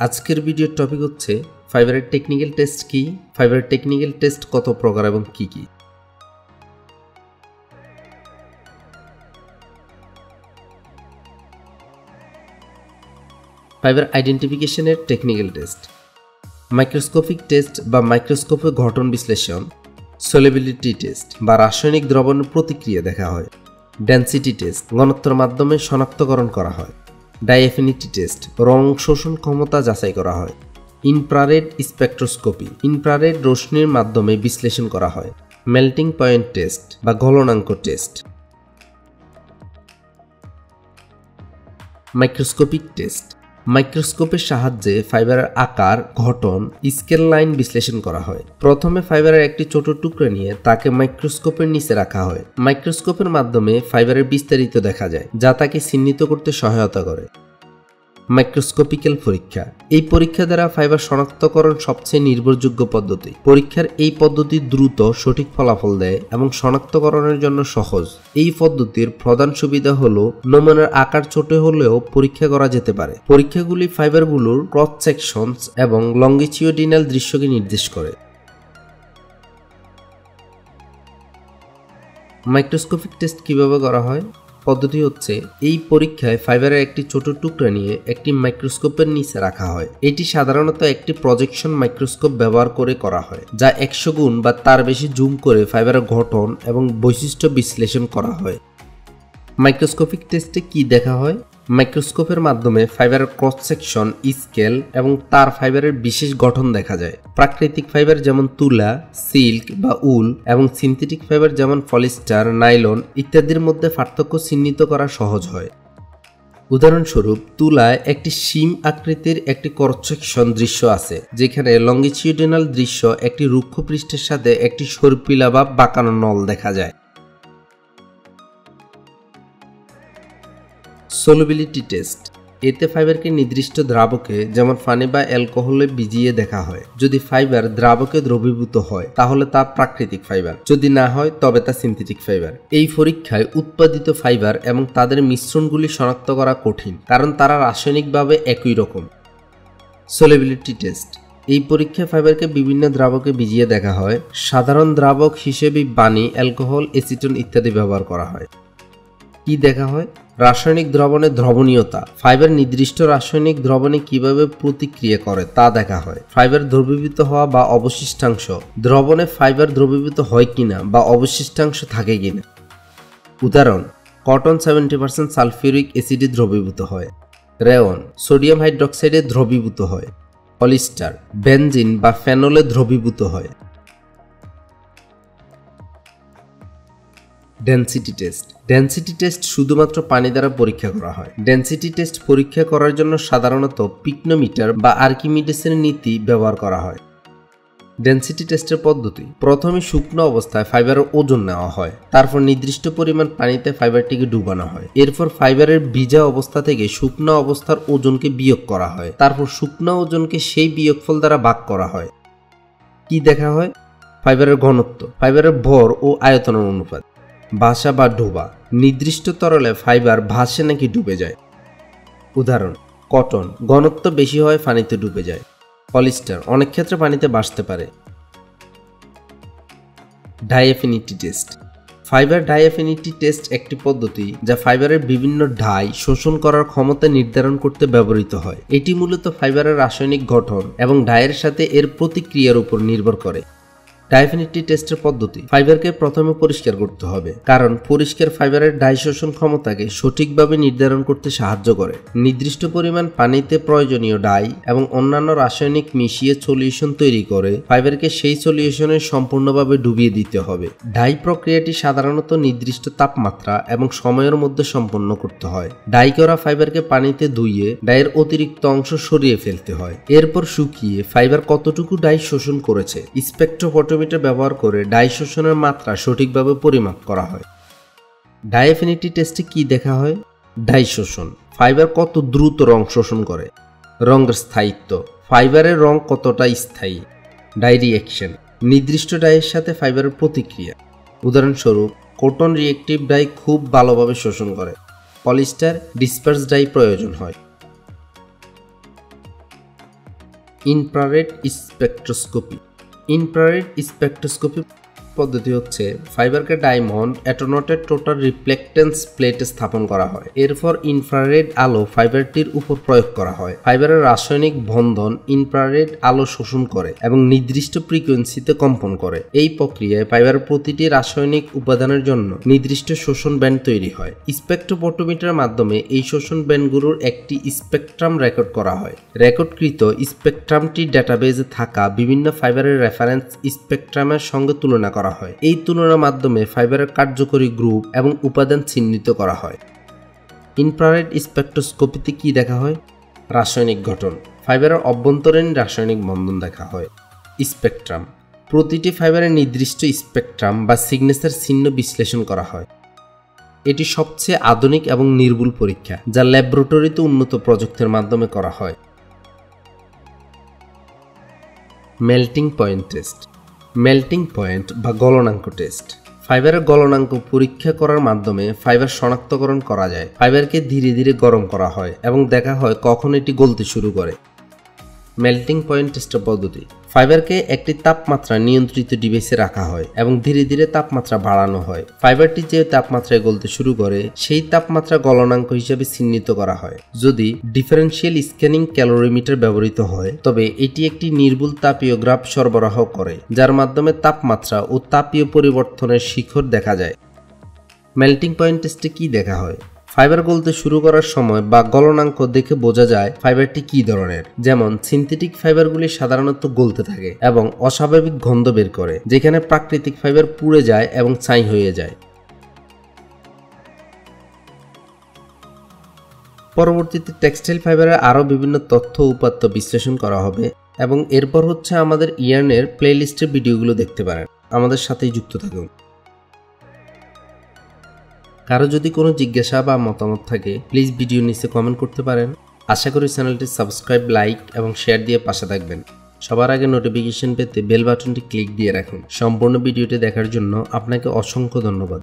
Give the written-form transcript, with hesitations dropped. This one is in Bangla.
আজকের ভিডিওর টপিক হচ্ছে ফাইবারের টেকনিক্যাল টেস্ট কি, ফাইবারের টেকনিক্যাল টেস্ট কত প্রকার এবং কি কি। ফাইবার আইডেন্টিফিকেশনের টেকনিক্যাল টেস্ট, মাইক্রোস্কোপিক টেস্ট বা মাইক্রোস্কোপে ঘটন বিশ্লেষণ, সলিবিলিটি টেস্ট বা রাসায়নিক দ্রবণের প্রতিক্রিয়া দেখা হয়, ডেনসিটি টেস্ট ঘনত্বের মাধ্যমে শনাক্তকরণ করা হয়, ডাইঅ্যাফিনিটি টেস্ট রং শোষণ ক্ষমতা যাচাই করা হয়, ইনফ্রারেড স্পেকট্রোস্কোপি ইনফ্রারেড রশ্মির মাধ্যমে বিশ্লেষণ করা হয়, মেল্টিং পয়েন্ট টেস্ট বা গলনাঙ্ক টেস্ট। মাইক্রোস্কোপিক টেস্ট, মাইক্রোস্কোপের সাহায্যে ফাইবারের আকার, গঠন, স্কেল লাইন বিশ্লেষণ করা হয়। প্রথমে ফাইবারের একটি ছোট টুকরো নিয়ে তাকে মাইক্রোস্কোপের নিচে রাখা হয়। মাইক্রোস্কোপের মাধ্যমে ফাইবারের বিস্তারিত দেখা যায়, যা তাকে চিহ্নিত করতে সহায়তা করে। মাইক্রোস্কোপিক্যাল পরীক্ষা, এই পরীক্ষা দ্বারা ফাইবার শনাক্তকরণ সবচেয়ে নির্ভরযোগ্য পদ্ধতি। পরীক্ষার এই পদ্ধতি দ্রুত সঠিক ফলাফল দেয় এবং শনাক্তকরণের জন্য সহজ। এই পদ্ধতির প্রধান সুবিধা হলো নমুনার আকার ছোট হলেও পরীক্ষা করা যেতে পারে। পরীক্ষাগুলি ফাইবারগুলোর ক্রস সেকশনস এবং লঙ্গিটিউডিনাল দৃশ্যকে নির্দেশ করে। মাইক্রোস্কোপিক টেস্ট কিভাবে করা হয়? পদ্ধতি হচ্ছে, এই পরীক্ষায় ফাইবারের একটি ছোট টুকরা নিয়ে একটি মাইক্রোস্কোপের নিচে রাখা হয়। এটি সাধারণত একটি প্রজেকশন মাইক্রোস্কোপ ব্যবহার করে করা হয়, যা 100 গুণ বা তার বেশি জুম করে ফাইবারের গঠন এবং বৈশিষ্ট্য বিশ্লেষণ করা হয়। মাইক্রোস্কোপিক টেস্টে কি দেখা হয়? মাইক্রোস্কোপের মাধ্যমে ফাইবারের ক্রস সেকশন, স্কেল এবং তার ফাইবারের বিশেষ গঠন দেখা যায়। প্রাকৃতিক ফাইবার যেমন তুলা, সিল্ক বা উল এবং সিনথেটিক ফাইবার যেমন পলিস্টার, নাইলন ইত্যাদির মধ্যে পার্থক্য চিহ্নিত করা সহজ হয়। উদাহরণস্বরূপ, তুলায় একটি শিম আকৃতির একটি ক্রস সেকশন দৃশ্য আছে, যেখানে লঙ্গিটিউডিনাল দৃশ্য একটি রুক্ষ পৃষ্ঠের সাথে একটি সর্পিলা বা বাঁকানো নল দেখা যায়। সলিবিলিটি টেস্ট, এতে ফাইবারকে নির্দিষ্ট দ্রাবকে যেমন পানি বা অ্যালকোহলে ভিজিয়ে দেখা হয়। যদি ফাইবার দ্রাবকে দ্রবীভূত হয় তাহলে তা প্রাকৃতিক ফাইবার, যদি না হয় তবে তা সিনথেটিক ফাইবার। এই পরীক্ষায় উৎপাদিত ফাইবার এবং তাদের মিশ্রণগুলি শনাক্ত করা কঠিন, কারণ তারা রাসায়নিকভাবে একই রকম। সলিবিলিটি টেস্ট, এই পরীক্ষায় ফাইবারকে বিভিন্ন দ্রাবকে ভিজিয়ে দেখা হয়। সাধারণ দ্রাবক হিসেবে পানি, অ্যালকোহল, এসিটন ইত্যাদি ব্যবহার করা হয়। কি দেখা হয়? রাসায়নিক দ্রবণের দ্রবণীয়তা, ফাইবার নির্দিষ্ট রাসায়নিক দ্রবণে কিভাবে প্রতিক্রিয়া করে তা দেখা হয়। ফাইবার দ্রবীভূত হওয়া বা অবশিষ্টাংশ, দ্রবণে ফাইবার দ্রবীভূত হয় কিনা বা অবশিষ্টাংশ থাকে কিনা। উদাহরণ, কটন 70% সালফিউরিক অ্যাসিডে দ্রবীভূত হয়। রেয়ন সোডিয়াম হাইড্রোক্সাইডে দ্রবীভূত হয়। পলিস্টার বেনজিন বা ফেনলে দ্রবীভূত হয়। ডেনসিটি টেস্ট, ডেনসিটি টেস্ট শুধুমাত্র পানি দ্বারা পরীক্ষা করা হয়। ডেনসিটি টেস্ট পরীক্ষা করার জন্য সাধারণত পিকনোমিটার বা আর্কিমিডিসের নীতি ব্যবহার করা হয়। ডেনসিটি টেস্টের পদ্ধতি, প্রথমে শুকনো অবস্থায় ফাইবারের ওজন নেওয়া হয়, তারপর নির্দিষ্ট পরিমাণ পানিতে ফাইবারটিকে ডুবানো হয়। এরপর ফাইবারের ভিজা অবস্থা থেকে শুকনো অবস্থার ওজনকে বিয়োগ করা হয়, তারপর শুকনো ওজনকে সেই বিয়োগফল দ্বারা ভাগ করা হয়। কি দেখা হয়? ফাইবারের ঘনত্ব, ফাইবারের ভর ও আয়তনের অনুপাত। ভাসা বা ডোবা, নির্দিষ্ট তরলে ফাইবার ভাসে নাকি ডুবে যায়। উদাহরণ, কটন ঘনত্ব বেশি হয়, পানিতে ডুবে যায়। পলিস্টার অনেক ক্ষেত্রে পানিতে ভাসতে পারে। ডাইঅ্যাফিনিটি টেস্ট, ফাইবার ডাইঅ্যাফিনিটি টেস্ট একটি পদ্ধতি যা ফাইবারের বিভিন্ন ডাই শোষণ করার ক্ষমতা নির্ধারণ করতে ব্যবহৃত হয়। এটি মূলত ফাইবারের রাসায়নিক গঠন এবং ডাইয়ের সাথে এর প্রতিক্রিয়ার উপর নির্ভর করে। ডাইঅ্যাফিনিটি টেস্টের পদ্ধতি, ফাইবারকে প্রথমে পরিষ্কার করতে হবে, কারণ পরিষ্কার ফাইবারের ডাই শোষণ ক্ষমতাকে সঠিকভাবে নির্ধারণ করতে সাহায্য করে। নির্দিষ্ট পরিমাণ পানিতে প্রয়োজনীয় ডাই এবং অন্যান্য রাসায়নিক মিশিয়ে সলিউশন তৈরি করে ফাইবারকে সেই সলিউশনে সম্পূর্ণভাবে ডুবিয়ে দিতে হবে। ডাই প্রক্রিয়াটি সাধারণত নির্দিষ্ট তাপমাত্রা এবং সময়ের মধ্যে সম্পন্ন করতে হয়। ডাই করা ফাইবারকে পানিতে ধুইয়ে ডাইয়ের অতিরিক্ত অংশ সরিয়ে ফেলতে হয়। এরপর শুকিয়ে ফাইবার কতটুকু ডাই শোষণ করেছে স্পেকট্রোফটোমিটার ব্যবহার করে ডাই শোষণের মাত্রা সঠিকভাবে পরিমাপ করা হয়। ডাইঅ্যাফিনিটি টেস্টে কি দেখা হয়? ডাই শোষণ, ফাইবার কত দ্রুত রং শোষণ করে। রঙের স্থায়িত্ব, ফাইবারের রং কতটা স্থায়ী। ডাই রিঅ্যাকশন, নির্দিষ্ট ডাইয়ের সাথে ফাইবারের প্রতিক্রিয়া। উদাহরণস্বরূপ, কটন রিয়েক্টিভ ডাই খুব ভালোভাবে শোষণ করে, পলিস্টার ডিসপার্স ডাই প্রয়োজন হয়। Infrared spectroscopy. ইনফ্রারেড স্পেকট্রোস্কোপি পদ্ধতি হচ্ছে ফাইবারকে ডায়মন্ড অ্যাটোনটেড টোটাল রিফ্লেক্টেন্স প্লেটে স্থাপন করা হয়। এরপর ইনফ্রারেড আলো ফাইবারটির উপর প্রয়োগ করা হয়। ফাইবারের রাসায়নিক বন্ধন ইনফ্রারেড আলো শোষণ করে এবং নির্দিষ্ট ফ্রিকোয়েন্সিতে কম্পন করে। এই প্রক্রিয়ায় ফাইবারের প্রতিটি রাসায়নিক উপাদানের জন্য নির্দিষ্ট শোষণ ব্যান্ড তৈরি হয়। স্পেকট্রোফটোমিটারের মাধ্যমে এই শোষণ ব্যান্ডগুলোর একটি স্পেকট্রাম রেকর্ড করা হয়। রেকর্ডকৃত স্পেকট্রামটি ডেটাবেজে থাকা বিভিন্ন ফাইবারের রেফারেন্স স্পেকট্রামের সঙ্গে তুলনা করা হয়। এই তুলনার মাধ্যমে ফাইবারের কার্যকরী গ্রুপ এবং উপাদান চিহ্নিত করা হয়। ইনফ্রারেড স্পেকট্রোস্কোপিতে কি দেখা হয়? রাসায়নিক গঠন, ফাইবারের অভ্যন্তরীণ রাসায়নিক বন্ধন দেখা হয়। স্পেকট্রাম, প্রতিটি ফাইবারের নির্দিষ্ট স্পেকট্রাম বা সিগনেচার চিহ্ন বিশ্লেষণ করা হয়। এটি সবচেয়ে আধুনিক এবং নির্ভুল পরীক্ষা যা ল্যাবরেটরিতে উন্নত প্রযুক্তির মাধ্যমে করা হয়। Melting point test. Melting point বা গলনাঙ্ক টেস্ট। ফাইবারের গলনাঙ্ক পরীক্ষা করার মাধ্যমে ফাইবার শনাক্তকরণ করা যায়। ফাইবারকে ধীরে ধীরে গরম করা হয় এবং দেখা হয় কখন এটি গলতে শুরু করে। মেল্টিং পয়েন্ট টেস্টের পদ্ধতি, ফাইবারকে একটি তাপমাত্রা নিয়ন্ত্রিত ডিভাইসে রাখা হয় এবং ধীরে ধীরে তাপমাত্রা বাড়ানো হয়। ফাইবারটি যে তাপমাত্রায় গলতে শুরু করে সেই তাপমাত্রা গলনাঙ্ক হিসেবে চিহ্নিত করা হয়। যদি ডিফারেন্সিয়াল স্ক্যানিং ক্যালোরিমিটার ব্যবহৃত হয় তবে এটি একটি নির্ভুল তাপীয় গ্রাফ সরবরাহ করে যার মাধ্যমে তাপমাত্রা ও তাপীয় পরিবর্তনের শিখর দেখা যায়। মেল্টিং পয়েন্ট টেস্টে কি দেখা হয়? ফাইবার গলতে শুরু করার সময় বা গলনাঙ্ক দেখে বোঝা যায় ফাইবারটি কি ধরনের। যেমন সিনথেটিক ফাইবারগুলি সাধারণত গলতে থাকে এবং অস্বাভাবিক গন্ধ বের করে, যেখানে প্রাকৃতিক ফাইবার পুড়ে যায় এবং ছাই হয়ে যায়। পরবর্তীতে টেক্সটাইল ফাইবারের আরও বিভিন্ন তথ্য উপাত্ত বিশ্লেষণ করা হবে এবং এরপর হচ্ছে আমাদের ইয়ার্নের প্লেলিস্টের ভিডিওগুলো দেখতে পারেন। আমাদের সাথেই যুক্ত থাকুন। কারো যদি কোনো জিজ্ঞাসা বা মতামত থাকে প্লিজ ভিডিও নিচে কমেন্ট করতে পারেন। আশা করি চ্যানেলটি সাবস্ক্রাইব, লাইক এবং শেয়ার দিয়ে পাশে থাকবেন। সবার আগে নোটিফিকেশন পেতে বেল বাটনটি ক্লিক দিয়ে রাখুন। সম্পূর্ণ ভিডিওটি দেখার জন্য আপনাকে অসংখ্য ধন্যবাদ।